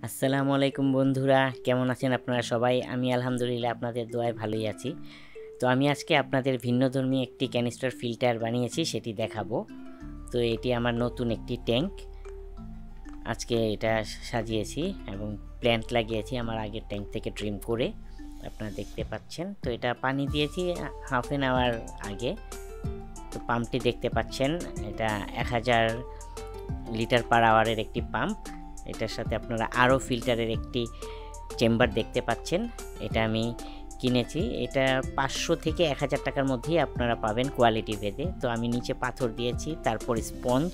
আসসালামু আলাইকুম বন্ধুরা, কেমন আছেন আপনারা সবাই? আমি আলহামদুলিল্লাহ আপনাদের দোয়ায় ভালোই আছি। তো আমি আজকে আপনাদের ভিন্নধর্মী একটি ক্যানিস্টার ফিল্টার বানিয়েছি, সেটি দেখাবো। তো এটি আমার নতুন একটি ট্যাঙ্ক। আজকে এটা সাজিয়েছি এবং প্ল্যান্ট লাগিয়েছি আমার আগের ট্যাঙ্ক থেকে ড্রিম করে, আপনারা দেখতে পাচ্ছেন। তো এটা পানি দিয়েছি হাফ অ্যান আওয়ার আগে। তো পাম্পটি দেখতে পাচ্ছেন, এটা 1000 লিটার পার আওয়ারের একটি পাম্প। এটার সাথে আপনারা আরও ফিল্টারের একটি চেম্বার দেখতে পাচ্ছেন। এটা আমি কিনেছি, এটা 500 থেকে 1000 টাকার মধ্যেই আপনারা পাবেন কোয়ালিটি ভেদে। তো আমি নিচে পাথর দিয়েছি, তারপর স্পঞ্জ,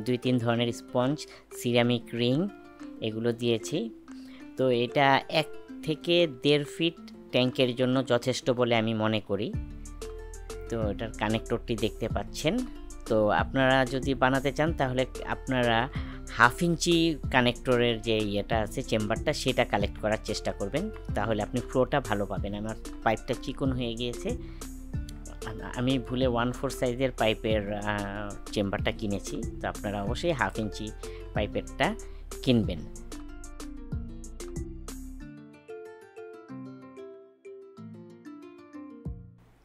2-3 ধরনের স্পঞ্জ, সিরামিক রিং এগুলো দিয়েছি। তো এটা 1 থেকে 1.5 ফিট ট্যাঙ্কের জন্য যথেষ্ট বলে আমি মনে করি। তো এটার কানেক্টরটি দেখতে পাচ্ছেন। তো আপনারা যদি বানাতে চান তাহলে আপনারা 1/2 ইঞ্চি কানেক্টরের যে ইয়েটা আছে চেম্বারটা, সেটা কালেক্ট করার চেষ্টা করবেন, তাহলে আপনি ফ্লোটা ভালো পাবেন। আমার পাইপটা চিকন হয়ে গিয়েছে, আমি ভুলে 1/4 সাইজের পাইপের চেম্বারটা কিনেছি। তো আপনারা অবশ্যই 1/2 ইঞ্চি পাইপেরটা কিনবেন।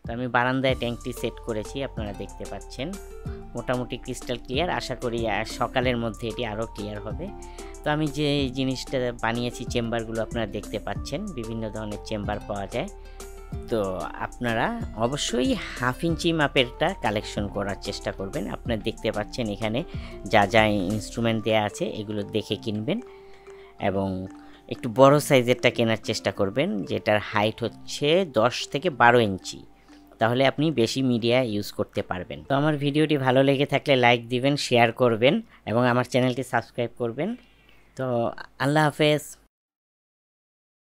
তো আমি বারান্দায় ট্যাঙ্কটি সেট করেছি, আপনারা দেখতে পাচ্ছেন। মোটামুটি ক্রিস্টাল ক্লিয়ার, আশা করি সকালের মধ্যে এটি আরও ক্লিয়ার হবে। তো আমি যে জিনিসটা বানিয়েছি, চেম্বারগুলো আপনারা দেখতে পাচ্ছেন, বিভিন্ন ধরনের চেম্বার পাওয়া যায়। তো আপনারা অবশ্যই 1/2 ইঞ্চি মাপেরটা কালেকশন করার চেষ্টা করবেন। আপনারা দেখতে পাচ্ছেন এখানে যা যা ইনস্ট্রুমেন্ট দেওয়া আছে এগুলো দেখে কিনবেন, এবং একটু বড় সাইজেরটা কেনার চেষ্টা করবেন, যেটার হাইট হচ্ছে 10 থেকে 12 ইঞ্চি। তাহলে আপনি বেশি মিডিয়া ইউজ করতে পারবেন। তো আমার ভিডিওটি ভালো লেগে থাকলে লাইক দিবেন, শেয়ার করবেন এবং আমার চ্যানেলটি সাবস্ক্রাইব করবেন। তো আল্লাহ হাফেজ।